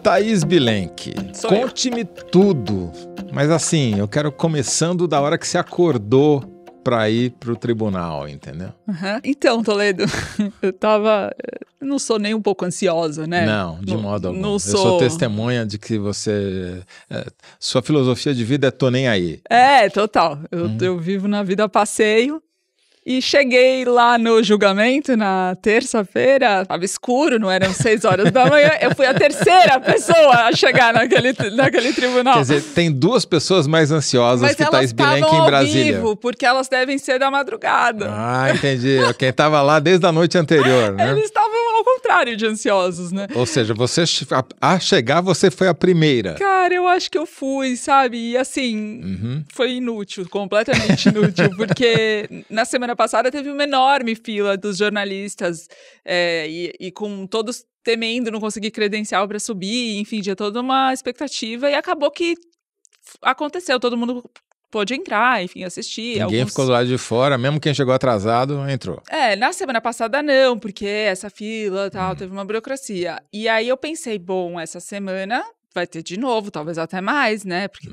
Thaís Bilenque, Sou eu. conte-me tudo. Mas assim, eu quero começando da hora que você acordou para ir pro tribunal, entendeu? Uhum. Então, Toledo, eu não sou nem um pouco ansiosa, né? Não, de modo algum. Não Eu sou testemunha de que você... sua filosofia de vida é tô nem aí. Total. Eu vivo na vida a passeio. E cheguei lá no julgamento na terça-feira, estava escuro, não eram 6 horas da manhã, eu fui a terceira pessoa a chegar naquele tribunal. Quer dizer, tem duas pessoas mais ansiosas Mas que Thaís Bilenque em Brasília. Vivo, porque elas devem ser da madrugada. Ah, entendi. Quem estava lá desde a noite anterior, né? Eles estavam ao contrário de ansiosos, né? Ou seja, você a chegar, você foi a primeira. Cara, eu acho que eu fui, sabe? E assim, foi inútil, completamente inútil, porque na semana passada teve uma enorme fila dos jornalistas e com todos temendo não conseguir credencial para subir, enfim, tinha toda uma expectativa e acabou que aconteceu, todo mundo pôde entrar, enfim, assistir. Ninguém ficou do lado de fora, mesmo quem chegou atrasado, entrou. Na semana passada não, porque essa fila tal, teve uma burocracia. E aí eu pensei, bom, essa semana vai ter de novo, talvez até mais, né? Porque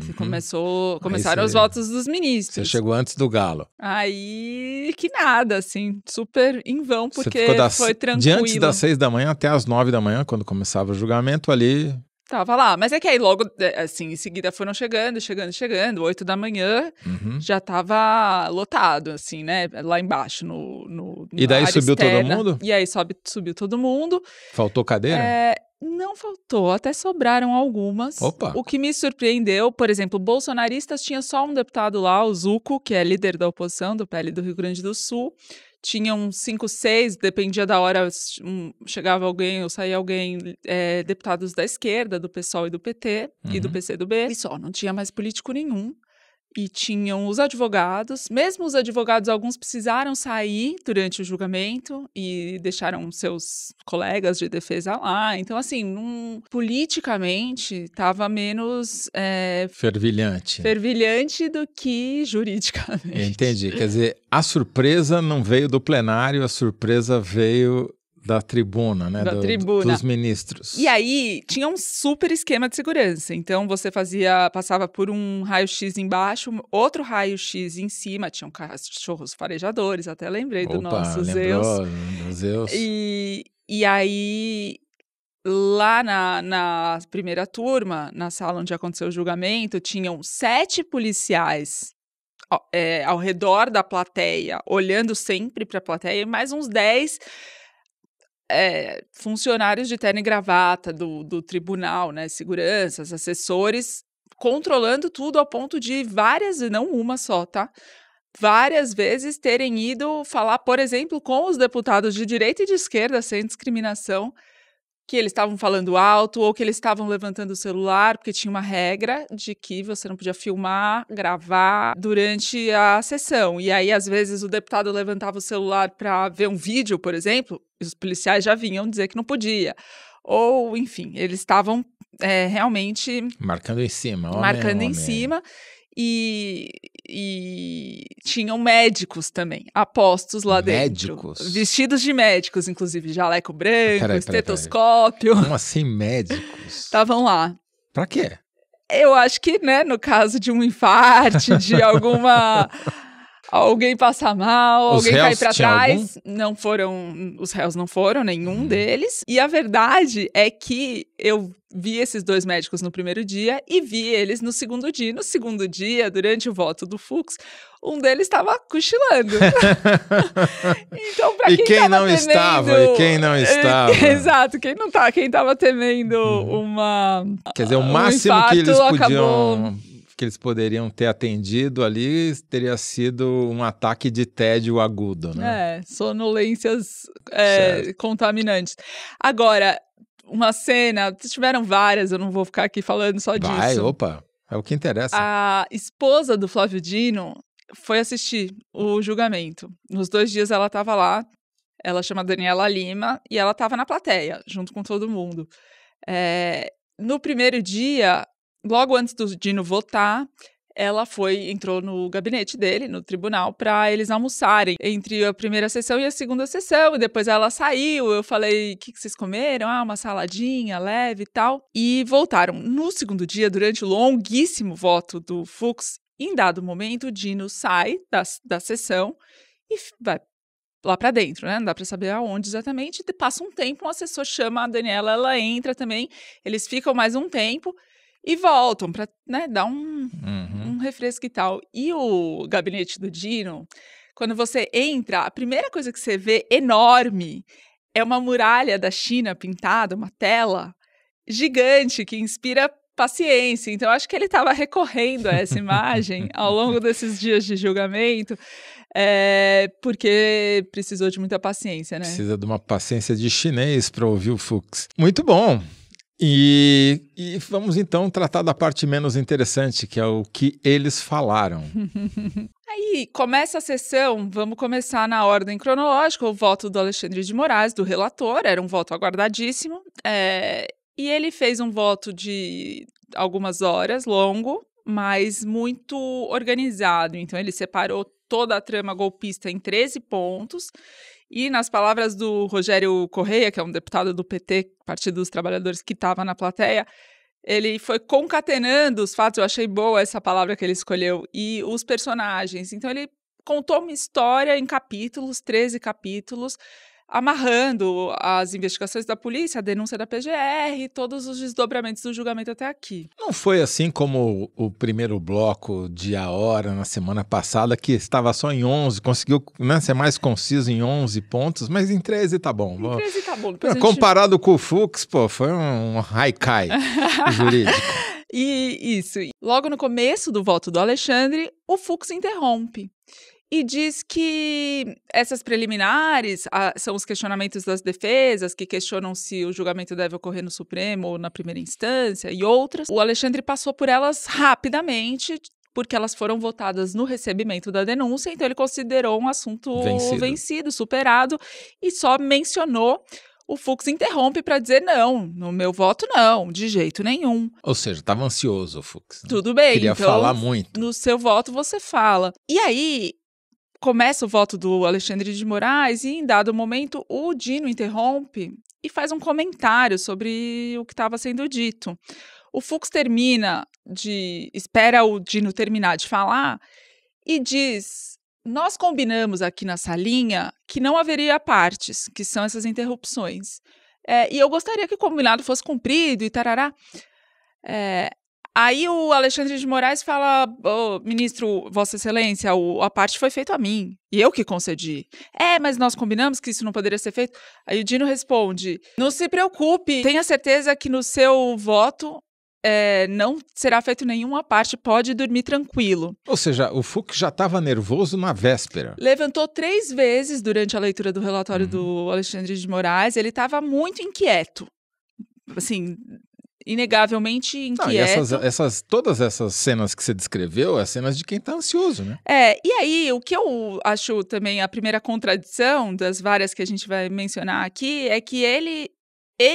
começaram os votos dos ministros. Você chegou antes do galo. Aí que nada, assim, super em vão, porque foi tranquilo. De antes das 6 da manhã até as 9 da manhã, quando começava o julgamento, ali... Tava lá, mas é que aí logo, assim, em seguida foram chegando, 8 da manhã, já tava lotado, assim, né, lá embaixo, E daí subiu todo mundo? E aí subiu todo mundo. Faltou cadeira? Não faltou, até sobraram algumas. Opa. O que me surpreendeu, por exemplo, bolsonaristas tinha só um deputado lá, o Zucco, que é líder da oposição do PL do Rio Grande do Sul. Tinham 5, 6, dependia da hora, chegava alguém ou saía alguém, deputados da esquerda, do PSOL e do PT, e do PCdoB, e só, não tinha mais político nenhum. E tinham os advogados, mesmo os advogados, alguns precisaram sair durante o julgamento e deixaram seus colegas de defesa lá. Então, assim, politicamente, estava menos... fervilhante do que juridicamente. Entendi. Quer dizer, a surpresa não veio do plenário, a surpresa veio... da tribuna, né? Da tribuna. Dos ministros. E aí, tinha um super esquema de segurança. Então, você passava por um raio-x embaixo, outro raio-x em cima, tinham cachorros farejadores, até lembrei do nosso Zeus. Do Zeus. E aí, lá na primeira turma, na sala onde aconteceu o julgamento, tinham 7 policiais ao redor da plateia, olhando sempre para a plateia, e mais uns 10... funcionários de terno e gravata do tribunal, né, seguranças, assessores, controlando tudo ao ponto de várias, não uma só, tá? Várias vezes terem ido falar, por exemplo, com os deputados de direita e de esquerda, sem discriminação, que eles estavam falando alto ou que eles estavam levantando o celular, porque tinha uma regra de que você não podia filmar, gravar durante a sessão. E aí, às vezes, o deputado levantava o celular para ver um vídeo, por exemplo, e os policiais já vinham dizer que não podia. Ou, enfim, eles estavam realmente... Marcando em cima. Cima. E tinham médicos também, apostos lá dentro. Médicos? Vestidos de médicos, inclusive, jaleco branco, estetoscópio. Como assim médicos? Estavam lá. Pra quê? Eu acho que, né, no caso de um infarte, de alguma... alguém passar mal, alguém cair pra trás. Não foram, os réus não foram, nenhum deles. E a verdade é que eu vi esses 2 médicos no primeiro dia e vi eles no segundo dia. No segundo dia, durante o voto do Fux, um deles estava cochilando. Então, pra quem não estava? E quem não estava? Exato, quem estava temendo uma... Quer dizer, o máximo que eles podiam... que eles poderiam ter atendido ali teria sido um ataque de tédio agudo, né? Sonolências contaminantes. Agora, uma cena, tiveram várias, eu não vou ficar aqui falando só disso. Opa, é o que interessa. A esposa do Flávio Dino foi assistir o julgamento. Nos 2 dias ela estava lá, ela chama Daniela Lima, e ela estava na plateia, junto com todo mundo. No primeiro dia... Logo antes do Dino votar, ela entrou no gabinete dele, no tribunal, para eles almoçarem entre a primeira sessão e a segunda sessão, e depois ela saiu, eu falei, o que vocês comeram? Uma saladinha leve e tal, e voltaram. No segundo dia, durante o longuíssimo voto do Fux, em dado momento, o Dino sai da sessão e vai lá para dentro, né? Não dá para saber aonde exatamente, e passa um tempo, um assessor chama a Daniela, ela entra também, eles ficam mais um tempo, e voltam para, né, dar um refresco e tal. E o gabinete do Dino, quando você entra, a primeira coisa que você vê enorme é uma muralha da China pintada, uma tela gigante que inspira paciência. Então, acho que ele estava recorrendo a essa imagem ao longo desses dias de julgamento, porque precisou de muita paciência, né? Precisa de uma paciência de chinês para ouvir o Fux. Muito bom! E vamos então tratar da parte menos interessante, que é o que eles falaram. Aí começa a sessão, vamos começar na ordem cronológica, o voto do Alexandre de Moraes, do relator, era um voto aguardadíssimo, e ele fez um voto de algumas horas, longo, mas muito organizado. Então ele separou toda a trama golpista em 13 pontos, e nas palavras do Rogério Correia, que é um deputado do PT, Partido dos Trabalhadores, que estava na plateia, ele foi concatenando os fatos, eu achei boa essa palavra que ele escolheu, e os personagens. Então ele contou uma história em capítulos, 13 capítulos, amarrando as investigações da polícia, a denúncia da PGR, todos os desdobramentos do julgamento até aqui. Não foi assim como o primeiro bloco de A Hora na semana passada, que estava só em 11, conseguiu, né, ser mais conciso em 11 pontos, mas em 13 tá bom. Em 13 tá bom. Comparado com o Fux, foi um haikai jurídico. E isso. Logo no começo do voto do Alexandre, o Fux interrompe e diz que essas preliminares são os questionamentos das defesas, que questionam se o julgamento deve ocorrer no Supremo ou na primeira instância, e outras. O Alexandre passou por elas rapidamente, porque elas foram votadas no recebimento da denúncia, então ele considerou um assunto vencido, superado, e só mencionou. O Fux interrompe para dizer não, no meu voto não, de jeito nenhum. Ou seja, estava ansioso o Fux. Né? Tudo bem. Queria então, falar muito. No seu voto você fala. E aí começa o voto do Alexandre de Moraes e em dado momento o Dino interrompe e faz um comentário sobre o que estava sendo dito. O Fux espera o Dino terminar de falar e diz: nós combinamos aqui na salinha que não haveria partes, que são essas interrupções. E eu gostaria que o combinado fosse cumprido e tarará. Aí o Alexandre de Moraes fala: ministro, Vossa Excelência, a parte foi feita a mim, e eu que concedi. Mas nós combinamos que isso não poderia ser feito. Aí o Dino responde: não se preocupe, tenha certeza que no seu voto não será feito nenhuma parte, pode dormir tranquilo. Ou seja, o Fux já estava nervoso na véspera. Levantou 3 vezes durante a leitura do relatório do Alexandre de Moraes, ele estava muito inquieto, assim, inegavelmente inquieto. Todas essas cenas que você descreveu, as cenas de quem está ansioso, né? E aí, o que eu acho também a primeira contradição das várias que a gente vai mencionar aqui é que ele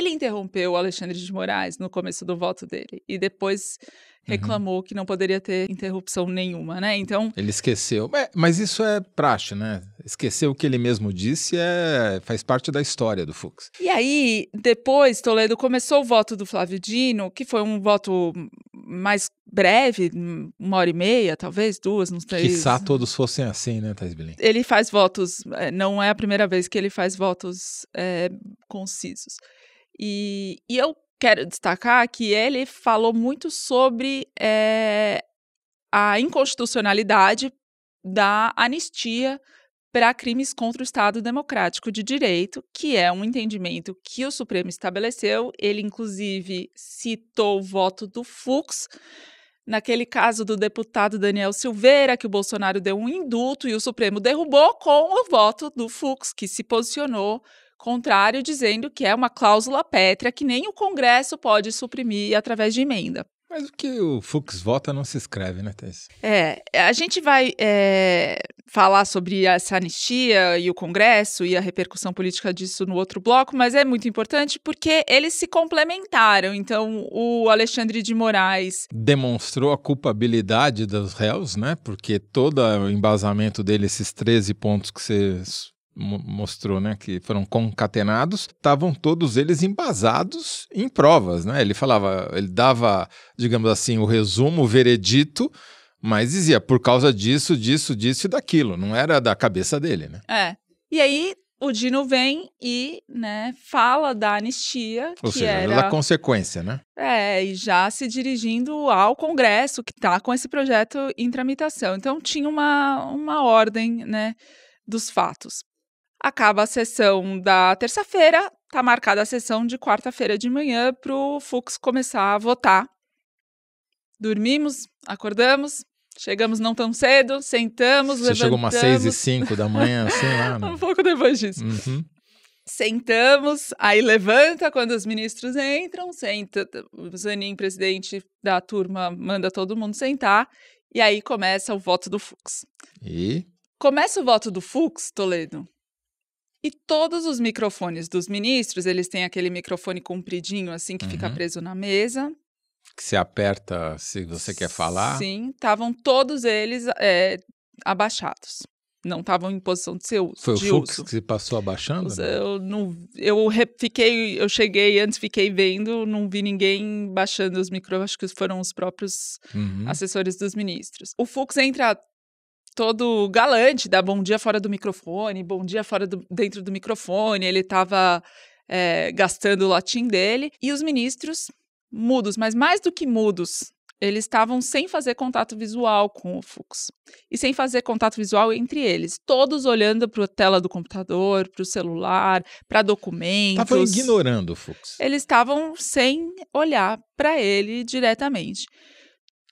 interrompeu o Alexandre de Moraes no começo do voto dele e depois reclamou que não poderia ter interrupção nenhuma, né? Então ele esqueceu. Mas isso é praxe, né? Esquecer o que ele mesmo disse faz parte da história do Fux. E aí, depois, Toledo, começou o voto do Flávio Dino, que foi um voto mais breve, 1h30, talvez, 2, não sei. Quiçá todos fossem assim, né, Thaís Belém? Ele faz votos, não é a primeira vez que ele faz votos concisos. E eu quero destacar que ele falou muito sobre a inconstitucionalidade da anistia para crimes contra o Estado Democrático de Direito, que é um entendimento que o Supremo estabeleceu. Ele, inclusive, citou o voto do Fux, naquele caso do deputado Daniel Silveira, que o Bolsonaro deu um indulto e o Supremo derrubou com o voto do Fux, que se posicionou contrário, dizendo que é uma cláusula pétrea que nem o Congresso pode suprimir através de emenda. Mas o que o Fux vota não se escreve, né, Thaís? A gente vai falar sobre essa anistia e o Congresso e a repercussão política disso no outro bloco, mas é muito importante porque eles se complementaram. Então, o Alexandre de Moraes demonstrou a culpabilidade dos réus, né? Porque todo o embasamento dele, esses 13 pontos que você mostrou, né, que foram concatenados, estavam todos eles embasados em provas, né? Ele dava, digamos assim, o resumo, o veredito, mas dizia por causa disso, disso, disso e daquilo. Não era da cabeça dele, né? E aí o Dino vem e, né, fala da anistia, Ou que seja, era da consequência, né? e já se dirigindo ao Congresso, que está com esse projeto em tramitação. Então tinha uma ordem, né, dos fatos. Acaba a sessão da terça-feira, está marcada a sessão de quarta-feira de manhã para o Fux começar a votar. Dormimos, acordamos, chegamos não tão cedo, sentamos, Você levantamos. chegou umas 6h05 da manhã, assim, lá, né? Um pouco depois disso. Uhum. Sentamos, aí levanta quando os ministros entram, senta, o Zanin, presidente da turma, manda todo mundo sentar, e aí começa o voto do Fux. Começa o voto do Fux, Toledo, e todos os microfones dos ministros, eles têm aquele microfone compridinho, assim, que fica preso na mesa. Que se aperta se você quer falar. Sim, estavam todos eles abaixados. Não estavam em posição de ser uso. Foi o Fux que se passou abaixando? Eu cheguei antes, fiquei vendo, não vi ninguém baixando os microfones, acho que foram os próprios assessores dos ministros. O Fux entra todo galante, dá bom dia fora do microfone, bom dia dentro do microfone, ele estava gastando o latim dele, e os ministros mudos, mas mais do que mudos, eles estavam sem fazer contato visual com o Fux. E sem fazer contato visual entre eles. Todos olhando para a tela do computador, para o celular, para documentos. Estavam ignorando o Fux. Eles estavam sem olhar para ele diretamente.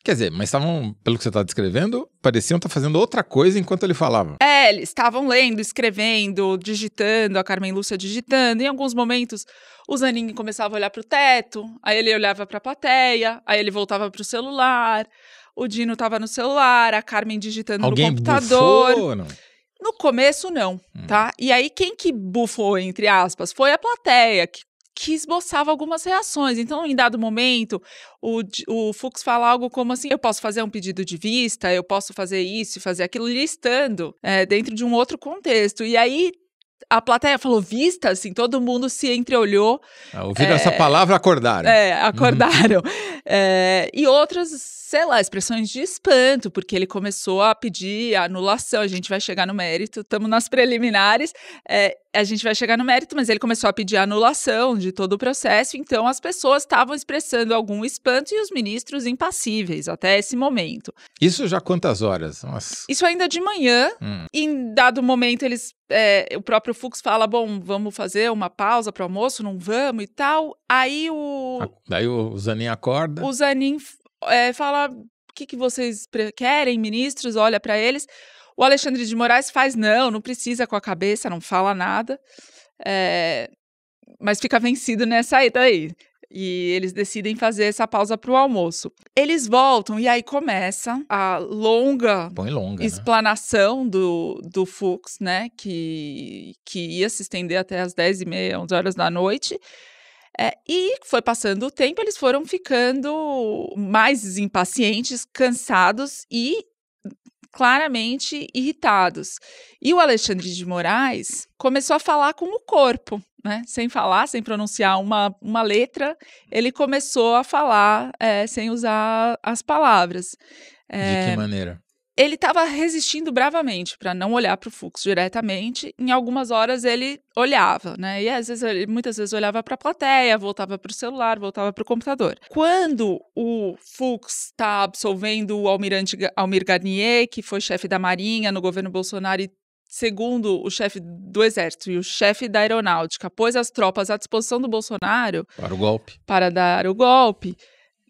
Quer dizer, mas estavam, pelo que você está descrevendo, pareciam estar fazendo outra coisa enquanto ele falava. Eles estavam lendo, escrevendo, digitando, a Carmen Lúcia digitando. Em alguns momentos, o Zanin começava a olhar para o teto, aí ele olhava para a plateia, aí ele voltava para o celular, o Dino estava no celular, a Carmen digitando no computador. Bufou ou não? No começo, não, tá? E aí, quem que bufou, entre aspas, foi a plateia, que esboçava algumas reações. Então, em dado momento, o Fux fala algo como assim, eu posso fazer um pedido de vista, eu posso fazer isso e fazer aquilo, listando dentro de um outro contexto. E aí, a plateia falou vista, assim, todo mundo se entreolhou. Ouviram essa palavra, acordaram. Acordaram. E outras, sei lá, expressões de espanto, porque ele começou a pedir a anulação, a gente vai chegar no mérito, estamos nas preliminares, a gente vai chegar no mérito, mas ele começou a pedir a anulação de todo o processo, então as pessoas estavam expressando algum espanto e os ministros impassíveis até esse momento. Isso já quantas horas? Nossa. Isso ainda de manhã, em dado momento o próprio Fux fala, bom, vamos fazer uma pausa para o almoço, não vamos e tal, aí Daí o Zanin acorda. O Zanin fala, o que vocês querem, ministros, olha para eles. O Alexandre de Moraes faz, não precisa com a cabeça, não fala nada, mas fica vencido nessa aí. E eles decidem fazer essa pausa para o almoço. Eles voltam e aí começa a longa explanação, né, do Fux, né, que ia se estender até as 10h30, 11 horas da noite. E foi passando o tempo, eles foram ficando mais impacientes, cansados e claramente irritados. E o Alexandre de Moraes começou a falar com o corpo, né? Sem falar, sem pronunciar uma letra, ele começou a falar sem usar as palavras. De que maneira? Ele estava resistindo bravamente para não olhar para o Fux diretamente. Em algumas horas ele olhava, né? E muitas vezes olhava para a plateia, voltava para o celular, voltava para o computador. Quando o Fux está absolvendo o almirante Almir Garnier, que foi chefe da Marinha no governo Bolsonaro e, segundo o chefe do Exército e o chefe da Aeronáutica, pôs as tropas à disposição do Bolsonaro para dar o golpe.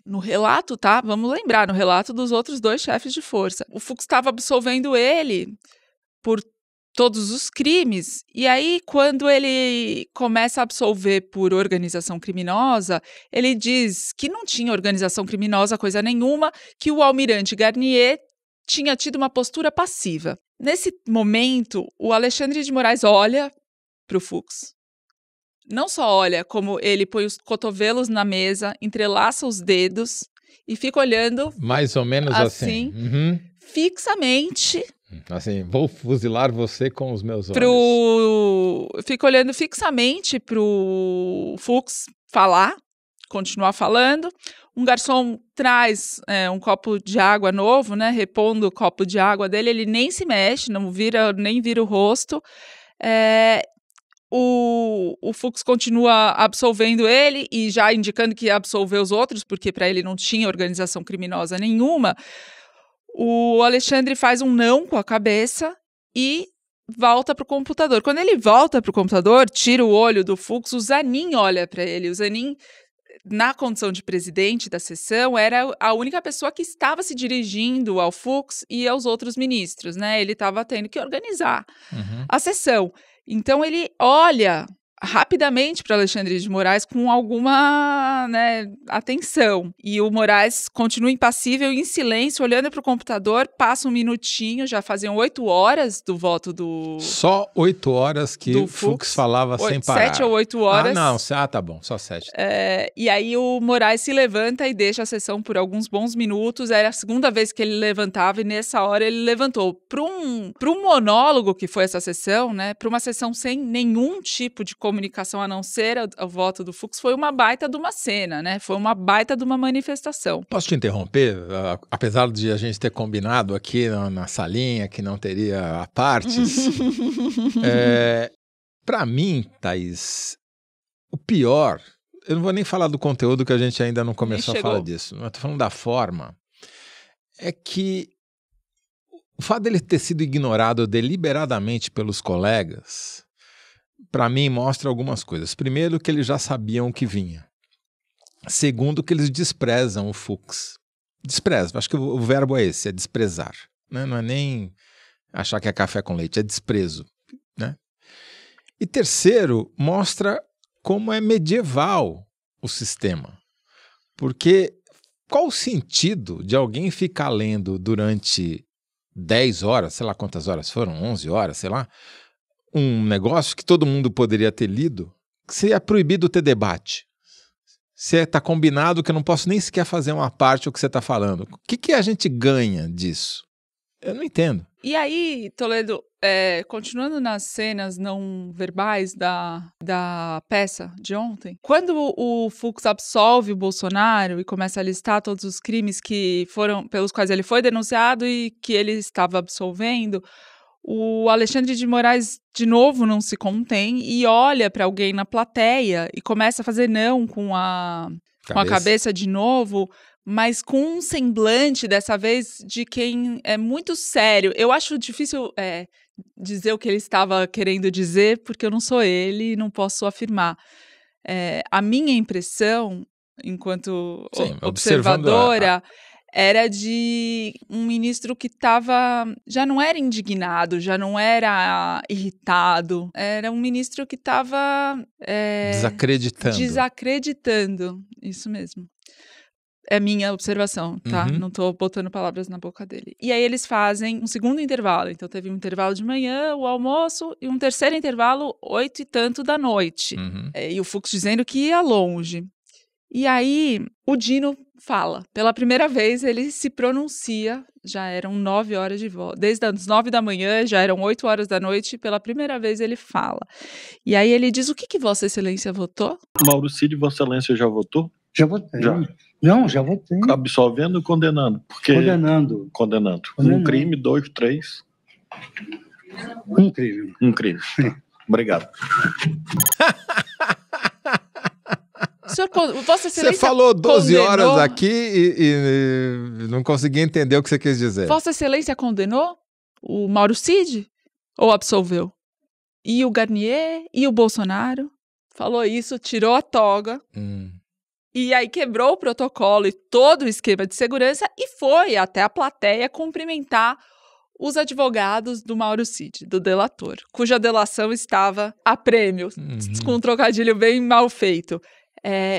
No relato, tá? Vamos lembrar, no relato dos outros 2 chefes de força. O Fux estava absolvendo ele por todos os crimes. E aí, quando ele começa a absolver por organização criminosa, ele diz que não tinha organização criminosa, coisa nenhuma, que o almirante Garnier tinha tido uma postura passiva. Nesse momento, o Alexandre de Moraes olha para o Fux. Não só olha, como ele põe os cotovelos na mesa, entrelaça os dedos e fica olhando... Mais ou menos assim. Fixamente... Assim, vou fuzilar você com os meus olhos. Fica olhando fixamente pro Fux falar, continuar falando. Um garçom traz um copo de água novo, né? Repondo o copo de água dele, ele nem se mexe, nem vira o rosto. O Fux continua absolvendo ele e já indicando que ia absolver os outros, porque para ele não tinha organização criminosa nenhuma. O Alexandre faz um não com a cabeça e volta para o computador. Quando ele volta para o computador, tira o olho do Fux, o Zanin olha para ele. O Zanin, na condição de presidente da sessão, era a única pessoa que estava se dirigindo ao Fux e aos outros ministros, né? Ele estava tendo que organizar a sessão. Então, ele olha rapidamente para Alexandre de Moraes com alguma, né, atenção. E o Moraes continua impassível, em silêncio, olhando para o computador, passa um minutinho, já faziam 8 horas do voto do... Só 8 horas que o Fux falava sem parar. 7 ou 8 horas. Tá bom, só 7. E aí o Moraes se levanta e deixa a sessão por alguns bons minutos. Era a segunda vez que ele levantava e nessa hora ele levantou. Para um monólogo que foi essa sessão, né, para uma sessão sem nenhum tipo de comunicação a não ser o voto do Fux, foi uma baita de uma cena, né? Foi uma baita de uma manifestação. Posso te interromper? Apesar de a gente ter combinado aqui na salinha que não teria apartes, para mim, Thaís, o pior, eu não vou nem falar do conteúdo que a gente ainda não começou a falar disso, mas estou falando da forma, é que o fato dele ter sido ignorado deliberadamente pelos colegas, para mim, mostra algumas coisas. Primeiro, que eles já sabiam o que vinha. Segundo, que eles desprezam o Fux. Desprezam, acho que o verbo é esse, é desprezar. Né? Não é nem achar que é café com leite, é desprezo. Né? E terceiro, mostra como é medieval o sistema. Porque qual o sentido de alguém ficar lendo durante 10 horas, sei lá quantas horas foram, 11 horas, sei lá, um negócio que todo mundo poderia ter lido, se é proibido ter debate. Se está combinado que eu não posso nem sequer fazer uma parte do que você está falando. O que a gente ganha disso? Eu não entendo. E aí, Toledo, continuando nas cenas não verbais da peça de ontem, quando o Fux absolve o Bolsonaro e começa a listar todos os crimes que foram pelos quais ele foi denunciado e que ele estava absolvendo, o Alexandre de Moraes, de novo, não se contém e olha para alguém na plateia e começa a fazer não com a cabeça de novo, mas com um semblante, dessa vez, de quem é muito sério. Eu acho difícil dizer o que ele estava querendo dizer, porque eu não sou ele e não posso afirmar. A minha impressão, enquanto observadora... era de um ministro que já não era indignado, já não era irritado, era um ministro que estava... Desacreditando, isso mesmo. É a minha observação, tá? Não estou botando palavras na boca dele. E aí eles fazem um segundo intervalo, então teve um intervalo de manhã, o almoço, e um terceiro intervalo, 8 e tanto da noite. E o Fux dizendo que ia longe. E aí, o Dino fala. Pela primeira vez, ele se pronuncia. Já eram 9 horas de voto. Desde as 9 da manhã, já eram 8 horas da noite. Pela primeira vez, ele fala. E aí, ele diz, o que Vossa Excelência votou? Mauro Cid, Vossa Excelência já votou? Já votei. Já votei. Absolvendo ou condenando? Porque... Condenando. Um crime, 2, 3... Um crime. Um crime. Obrigado. Senhor, Vossa Excelência você falou 12 condenou... horas aqui e não consegui entender o que você quis dizer. Vossa Excelência condenou o Mauro Cid ou absolveu? E o Garnier e o Bolsonaro? Falou isso, tirou a toga e aí quebrou o protocolo e todo o esquema de segurança e foi até a plateia cumprimentar os advogados do Mauro Cid, do delator, cuja delação estava a prêmio, com um trocadilho bem mal feito.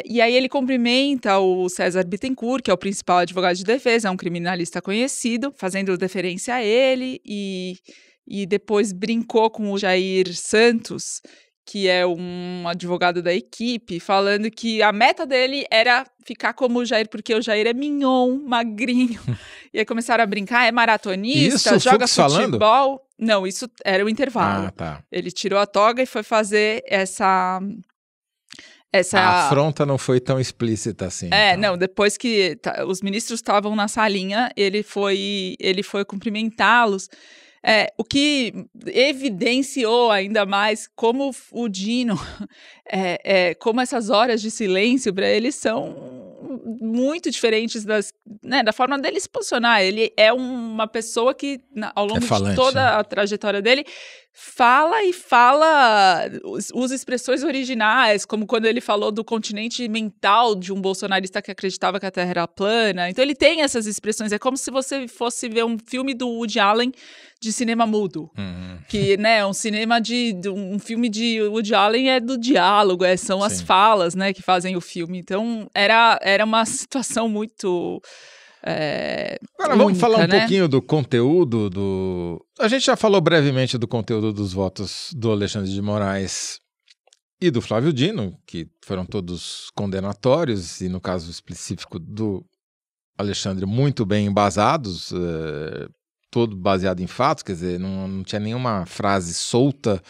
E aí ele cumprimenta o César Bittencourt, que é o principal advogado de defesa, é um criminalista conhecido, fazendo deferência a ele, e depois brincou com o Jair Santos, que é um advogado da equipe, falando que a meta dele era ficar como o Jair, porque o Jair é mignon, magrinho. E aí começaram a brincar, é maratonista, isso, joga Fux futebol. falando? Não, isso era o intervalo. Ah, tá. Ele tirou a toga e foi fazer essa... A afronta não foi tão explícita assim. Então. Não, depois que os ministros estavam na salinha, ele foi cumprimentá-los. O que evidenciou ainda mais como o Dino, como essas horas de silêncio para ele são muito diferentes da forma dele se posicionar. Ele é uma pessoa que, ao longo de toda a trajetória dele, fala, usa expressões originais, como quando ele falou do continente mental de um bolsonarista que acreditava que a Terra era plana. Então ele tem essas expressões, é como se você fosse ver um filme do Woody Allen de cinema mudo, que, um filme de Woody Allen é do diálogo, são as falas, que fazem o filme. Então era uma situação muito... Agora vamos falar um pouquinho do conteúdo do... A gente já falou brevemente do conteúdo dos votos do Alexandre de Moraes e do Flávio Dino, que foram todos condenatórios, e no caso específico do Alexandre, muito bem embasados, todo baseado em fatos, quer dizer, não tinha nenhuma frase solta,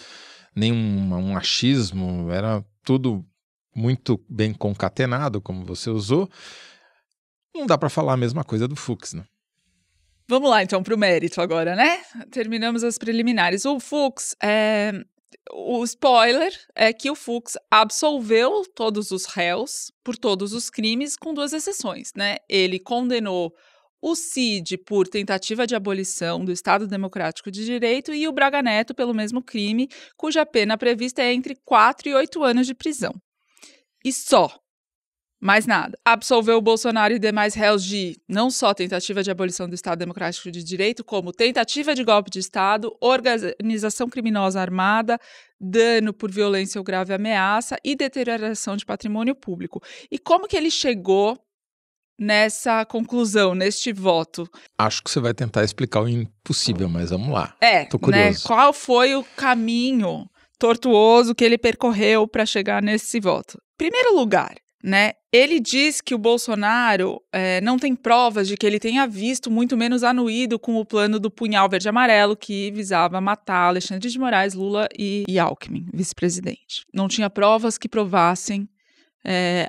nenhum achismo, era tudo muito bem concatenado, como você usou. Não dá para falar a mesma coisa do Fux, né? Vamos lá, então, para o mérito agora, né? Terminamos as preliminares. O Fux, o spoiler é que o Fux absolveu todos os réus por todos os crimes, com 2 exceções, né? Ele condenou o Cid por tentativa de abolição do Estado Democrático de Direito e o Braga Neto pelo mesmo crime, cuja pena prevista é entre 4 e 8 anos de prisão. E só. Mais nada. Absolveu o Bolsonaro e demais réus de não só tentativa de abolição do Estado Democrático de Direito, como tentativa de golpe de Estado, organização criminosa armada, dano por violência ou grave ameaça e deterioração de patrimônio público. E como que ele chegou nessa conclusão, neste voto? Acho que você vai tentar explicar o impossível, mas vamos lá. Tô Né? curioso. Qual foi o caminho tortuoso que ele percorreu para chegar nesse voto? Primeiro lugar, né? Ele diz que o Bolsonaro não tem provas de que ele tenha visto, muito menos anuído com o plano do punhal verde-amarelo que visava matar Alexandre de Moraes, Lula e Alckmin, vice-presidente. Não tinha provas que provassem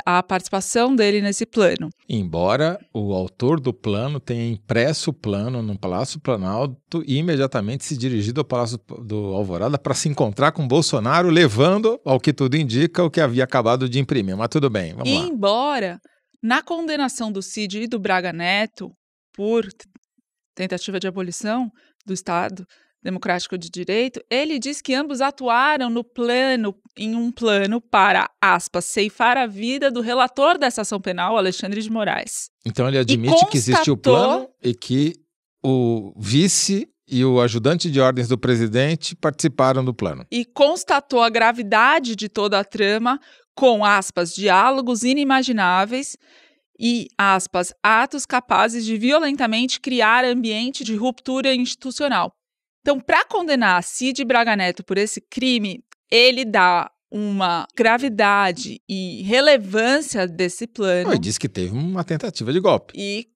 a participação dele nesse plano. Embora o autor do plano tenha impresso o plano no Palácio Planalto e imediatamente se dirigido ao Palácio do Alvorada para se encontrar com Bolsonaro, levando, ao que tudo indica, o que havia acabado de imprimir. Mas tudo bem, vamos lá. Embora, na condenação do Cid e do Braga Neto por tentativa de abolição do Estado Democrático de Direito, ele diz que ambos atuaram em um plano para, aspas, ceifar a vida do relator dessa ação penal, Alexandre de Moraes. Então ele admite que existe o plano e que o vice e o ajudante de ordens do presidente participaram do plano. E constatou a gravidade de toda a trama com, aspas, diálogos inimagináveis e, aspas, atos capazes de violentamente criar ambiente de ruptura institucional. Então, para condenar Cid Braga Neto por esse crime, ele dá uma gravidade e relevância desse plano. E diz que teve uma tentativa de golpe. E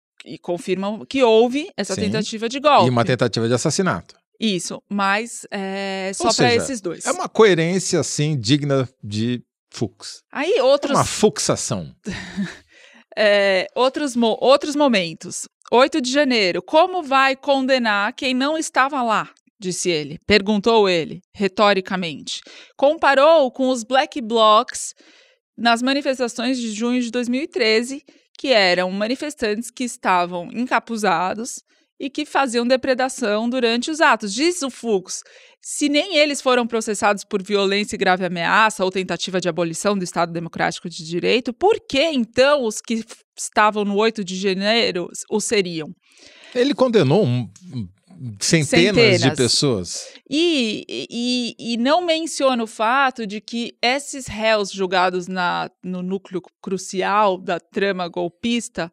confirma que houve essa tentativa de golpe. E uma tentativa de assassinato. Isso, mas só para esses dois. É uma coerência, assim, digna de Fux. Aí outros... É uma fuxação. Outros momentos. 8 de janeiro, como vai condenar quem não estava lá? Disse ele, perguntou ele, retoricamente. Comparou com os Black Blocs nas manifestações de junho de 2013, que eram manifestantes que estavam encapuzados e que faziam depredação durante os atos. Diz o Fux, se nem eles foram processados por violência e grave ameaça ou tentativa de abolição do Estado Democrático de Direito, por que então os que estavam no 8 de janeiro o seriam? Ele condenou centenas de pessoas. E não menciona o fato de que esses réus julgados no núcleo crucial da trama golpista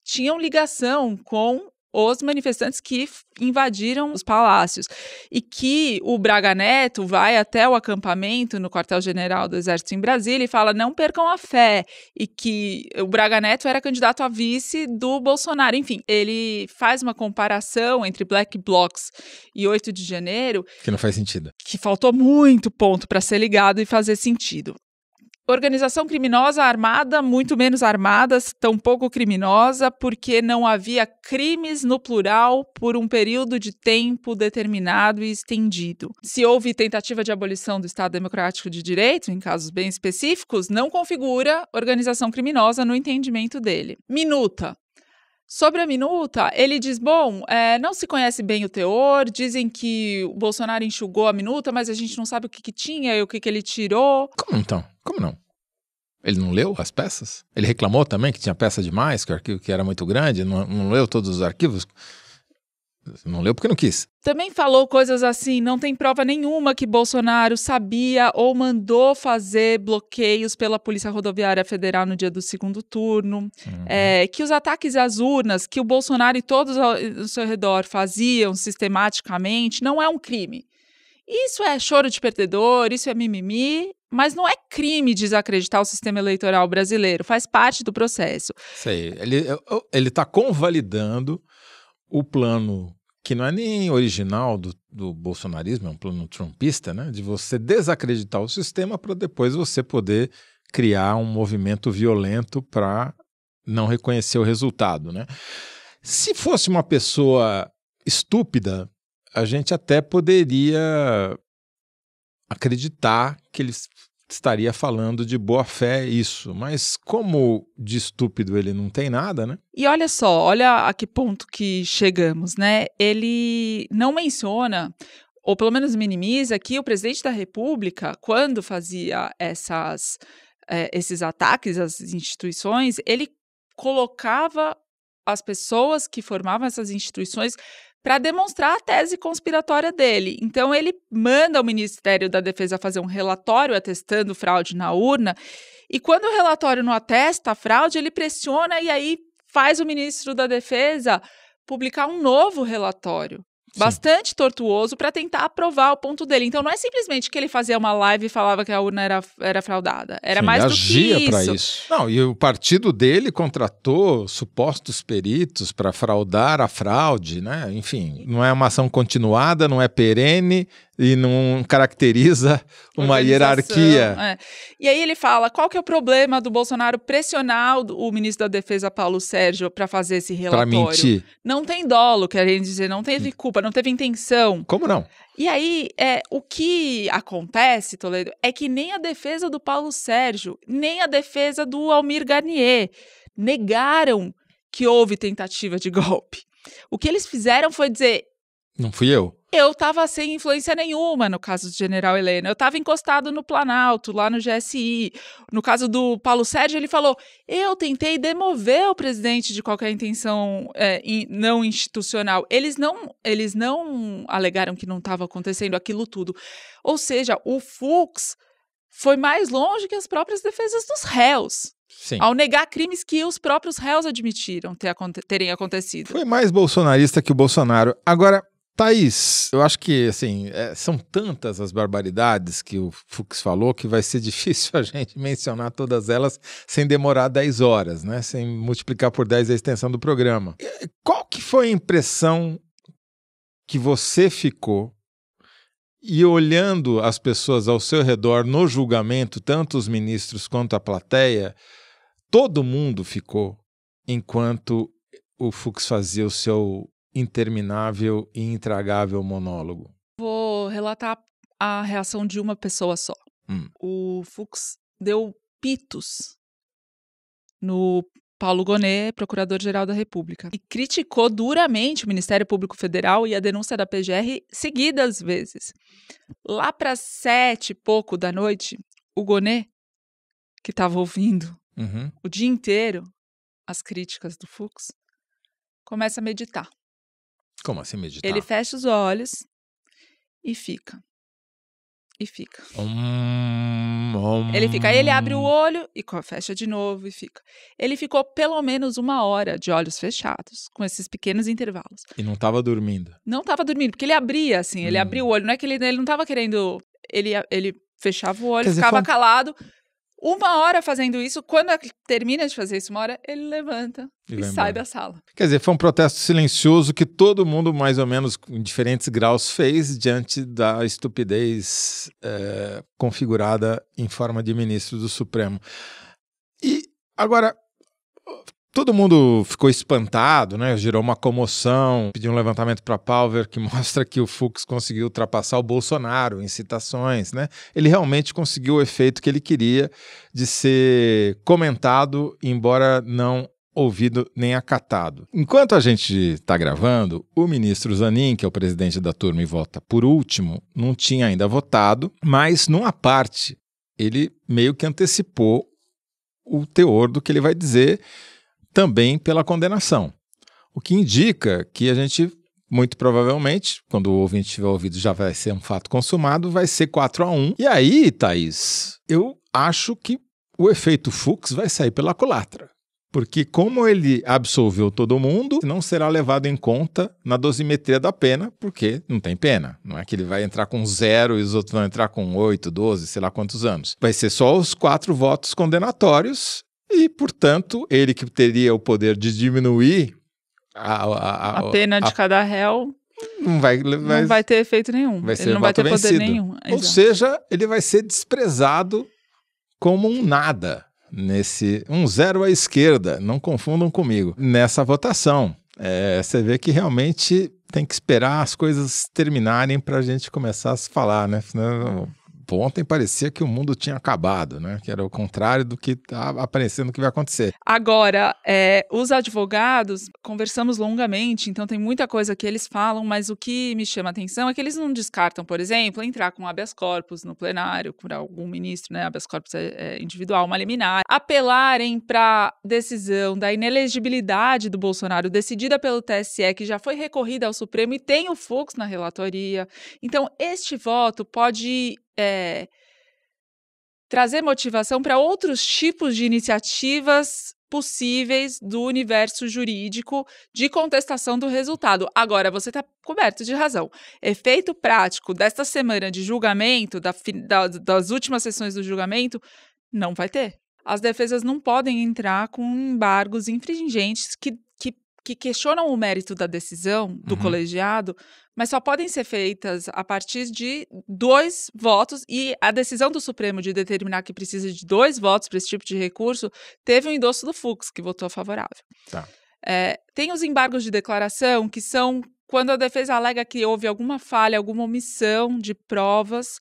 tinham ligação com os manifestantes que invadiram os palácios. E que o Braga Neto vai até o acampamento no quartel-general do Exército em Brasília e fala, não percam a fé. E que o Braga Neto era candidato a vice do Bolsonaro. Enfim, ele faz uma comparação entre Black Blocs e 8 de janeiro... Que não faz sentido. Que faltou muito ponto para ser ligado e fazer sentido. Organização criminosa armada, muito menos armada, tampouco criminosa, porque não havia crimes no plural por um período de tempo determinado e estendido. Se houve tentativa de abolição do Estado Democrático de Direito, em casos bem específicos, não configura organização criminosa no entendimento dele. Minuta. Sobre a minuta, ele diz, não se conhece bem o teor, dizem que o Bolsonaro enxugou a minuta, mas a gente não sabe o que tinha e o que ele tirou. Como então? Como não? Ele não leu as peças? Ele reclamou também que tinha peça demais, que o arquivo que era muito grande, não leu todos os arquivos? Não leu porque não quis. Também falou coisas assim, não tem prova nenhuma que Bolsonaro sabia ou mandou fazer bloqueios pela Polícia Rodoviária Federal no dia do segundo turno, que os ataques às urnas que o Bolsonaro e todos ao seu redor faziam sistematicamente não é um crime. Isso é choro de perdedor, isso é mimimi, mas não é crime desacreditar o sistema eleitoral brasileiro, faz parte do processo. Sei, ele está convalidando o plano que não é nem original do bolsonarismo, é um plano trumpista, né? De você desacreditar o sistema para depois você poder criar um movimento violento para não reconhecer o resultado, né? Se fosse uma pessoa estúpida, a gente até poderia acreditar que ele estaria falando de boa fé isso, mas como de estúpido ele não tem nada, né? E olha só, olha a que ponto que chegamos, né? Ele não menciona, ou pelo menos minimiza, que o presidente da República, quando fazia esses ataques às instituições, ele colocava as pessoas que formavam essas instituições para demonstrar a tese conspiratória dele. Então, ele manda o Ministério da Defesa fazer um relatório atestando fraude na urna, e quando o relatório não atesta a fraude, ele pressiona e aí faz o ministro da Defesa publicar um novo relatório. Sim. Bastante tortuoso para tentar aprovar o ponto dele. Então, não é simplesmente que ele fazia uma live e falava que a urna era fraudada. Era Sim, mais do que agia isso. Para isso. Não, e o partido dele contratou supostos peritos para fraudar a fraude, né? Enfim, não é uma ação continuada, não é perene e não caracteriza uma hierarquia. É. E aí ele fala, qual que é o problema do Bolsonaro pressionar o ministro da Defesa, Paulo Sérgio, para fazer esse relatório? Para mentir. Não tem dolo, querem dizer, não teve culpa, não teve intenção. Como não? E aí, o que acontece, Toledo, é que nem a defesa do Paulo Sérgio, nem a defesa do Almir Garnier negaram que houve tentativa de golpe. O que eles fizeram foi dizer... Não fui eu. Eu estava sem influência nenhuma no caso do general Heleno. Eu estava encostado no Planalto, lá no GSI. No caso do Paulo Sérgio, ele falou, eu tentei demover o presidente de qualquer intenção não institucional. Eles não alegaram que não estava acontecendo aquilo tudo. Ou seja, o Fux foi mais longe que as próprias defesas dos réus. Sim. Ao negar crimes que os próprios réus admitiram terem acontecido. Foi mais bolsonarista que o Bolsonaro. Agora... Thaís, eu acho que assim, são tantas as barbaridades que o Fux falou que vai ser difícil a gente mencionar todas elas sem demorar 10 horas, né? Sem multiplicar por 10 a extensão do programa. Qual que foi a impressão que você ficou e olhando as pessoas ao seu redor no julgamento, tanto os ministros quanto a plateia, todo mundo ficou enquanto o Fux fazia o seu interminável e intragável monólogo? Vou relatar a reação de uma pessoa só. O Fux deu pitos no Paulo Gonet, procurador-geral da República, e criticou duramente o Ministério Público Federal e a denúncia da PGR seguidas vezes. Lá para 7 e pouco da noite, o Gonet, que estava ouvindo o dia inteiro as críticas do Fux, começa a meditar. Como assim meditar? Ele fecha os olhos e fica. Ele fica. Aí ele abre o olho e fecha de novo e fica. Ele ficou pelo menos 1 hora de olhos fechados, com esses pequenos intervalos. E não estava dormindo? Não estava dormindo, porque ele abria, assim, ele abria o olho. Não é que ele não estava querendo... Ele fechava o olho, ficava calado. 1 hora fazendo isso, quando termina de fazer isso 1 hora, ele levanta e sai da sala. Quer dizer, foi um protesto silencioso que todo mundo, mais ou menos, em diferentes graus, fez diante da estupidez configurada em forma de ministro do Supremo. E, agora, todo mundo ficou espantado, né? Gerou uma comoção, pediu um levantamento para a Palver que mostra que o Fux conseguiu ultrapassar o Bolsonaro em citações, né? Ele realmente conseguiu o efeito que ele queria de ser comentado, embora não ouvido nem acatado. Enquanto a gente está gravando, o ministro Zanin, que é o presidente da turma e vota por último, não tinha ainda votado, mas numa parte ele meio que antecipou o teor do que ele vai dizer, também pela condenação. O que indica que a gente, muito provavelmente, quando o ouvinte tiver ouvido já vai ser um fato consumado, vai ser 4-1. E aí, Thaís, eu acho que o efeito Fux vai sair pela culatra. Porque como ele absolveu todo mundo, não será levado em conta na dosimetria da pena, porque não tem pena. Não é que ele vai entrar com 0 e os outros vão entrar com 8, 12, sei lá quantos anos. Vai ser só os 4 votos condenatórios e, portanto, ele que teria o poder de diminuir a pena de cada réu não vai ter efeito nenhum. Ele não vai ter poder nenhum. Ou Exato. seja, ele vai ser desprezado como um nada. Um 0 à esquerda, não confundam comigo, nessa votação. Você vê que realmente tem que esperar as coisas terminarem para a gente começar a se falar, né? Ontem parecia que o mundo tinha acabado, né? Que era o contrário do que está aparecendo que vai acontecer. Agora, os advogados, conversamos longamente, então tem muita coisa que eles falam, mas o que me chama a atenção é que eles não descartam, por exemplo, entrar com habeas corpus no plenário, por algum ministro, né? Habeas corpus é individual, uma liminar, apelarem para a decisão da inelegibilidade do Bolsonaro, decidida pelo TSE, que já foi recorrida ao Supremo e tem o Fux na relatoria. Então, este voto pode trazer motivação para outros tipos de iniciativas possíveis do universo jurídico de contestação do resultado. Agora, você está coberto de razão. Efeito prático desta semana de julgamento, das últimas sessões do julgamento, não vai ter. As defesas não podem entrar com embargos infringentes que questionam o mérito da decisão do colegiado, mas só podem ser feitas a partir de 2 votos, e a decisão do Supremo de determinar que precisa de 2 votos para esse tipo de recurso teve um endosso do Fux, que votou favorável. Tá. Tem os embargos de declaração, que são quando a defesa alega que houve alguma falha, alguma omissão de provas,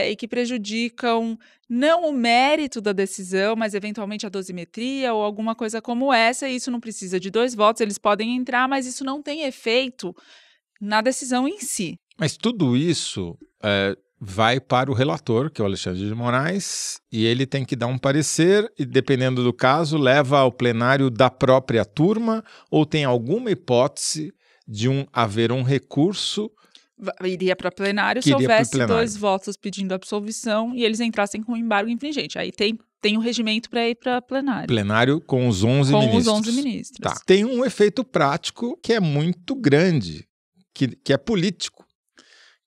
e que prejudicam não o mérito da decisão, mas eventualmente a dosimetria ou alguma coisa como essa, e isso não precisa de 2 votos, eles podem entrar, mas isso não tem efeito na decisão em si. Mas tudo isso vai para o relator, que é o Alexandre de Moraes, e ele tem que dar um parecer, e dependendo do caso, leva ao plenário da própria turma, ou tem alguma hipótese de haver um recurso. Iria para plenário se houvesse 2 votos pedindo absolvição e eles entrassem com embargo infringente. Aí tem um regimento para ir para plenário. Plenário com os 11 ministros. Com os 11 ministros. Tá. Tem um efeito prático que é muito grande, que é político,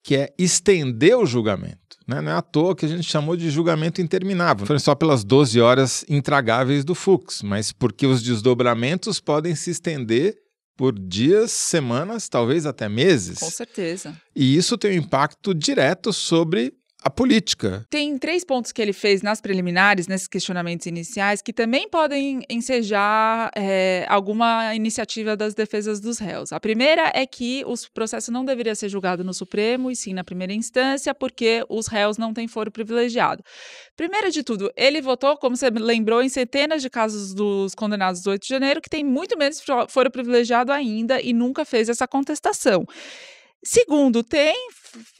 que é estender o julgamento. Né? Não é à toa que a gente chamou de julgamento interminável. Não foi só pelas 12 horas intragáveis do Fux, mas porque os desdobramentos podem se estender por dias, semanas, talvez até meses. Com certeza. E isso tem um impacto direto sobre a política. Tem 3 pontos que ele fez nas preliminares, nesses questionamentos iniciais, que também podem ensejar alguma iniciativa das defesas dos réus. A primeira é que o processo não deveria ser julgado no Supremo, e sim na primeira instância, porque os réus não têm foro privilegiado. Primeiro de tudo, ele votou, como você lembrou, em centenas de casos dos condenados do 8 de janeiro, que tem muito menos foro privilegiado ainda e nunca fez essa contestação. Segundo,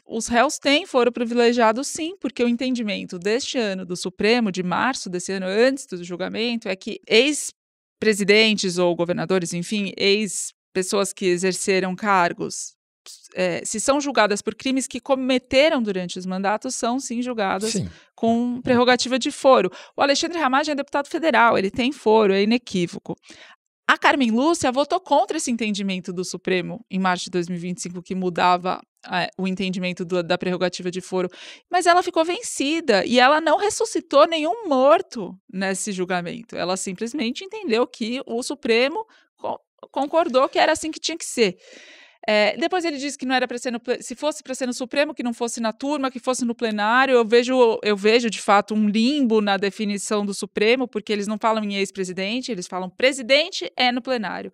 os réus têm foro privilegiado sim, porque o entendimento deste ano do Supremo, de março desse ano, antes do julgamento, é que ex-presidentes ou governadores, enfim, pessoas que exerceram cargos, se são julgadas por crimes que cometeram durante os mandatos, são sim julgadas com prerrogativa de foro. O Alexandre Ramagem é deputado federal, ele tem foro, é inequívoco. A Carmen Lúcia votou contra esse entendimento do Supremo em março de 2025, que mudava o entendimento da prerrogativa de foro, mas ela ficou vencida e ela não ressuscitou nenhum morto nesse julgamento. Ela simplesmente entendeu que o Supremo concordou que era assim que tinha que ser. Depois ele disse que não era para ser se fosse para ser no Supremo, que não fosse na turma, que fosse no plenário. Eu vejo de fato um limbo na definição do Supremo, porque eles não falam em ex-presidente, eles falam presidente no plenário.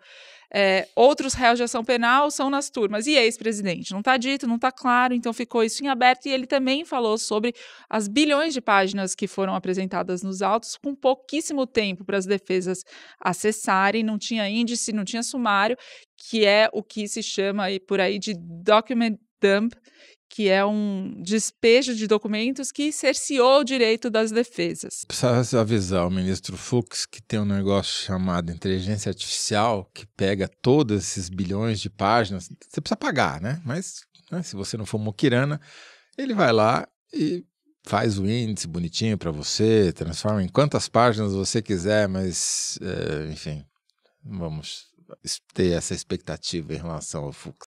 Outros réus de ação penal são nas turmas, e ex-presidente? Não está dito, não está claro, então ficou isso em aberto. E ele também falou sobre as bilhões de páginas que foram apresentadas nos autos, com pouquíssimo tempo para as defesas acessarem, não tinha índice, não tinha sumário, que é o que se chama aí por aí de document dump, que é um despejo de documentos que cerceou o direito das defesas. Precisa avisar o ministro Fux que tem um negócio chamado inteligência artificial que pega todos esses bilhões de páginas. Você precisa pagar, né? Mas se você não for muquirana, ele vai lá e faz o índice bonitinho para você, transforma em quantas páginas você quiser, mas, enfim, vamos ter essa expectativa em relação ao Fux.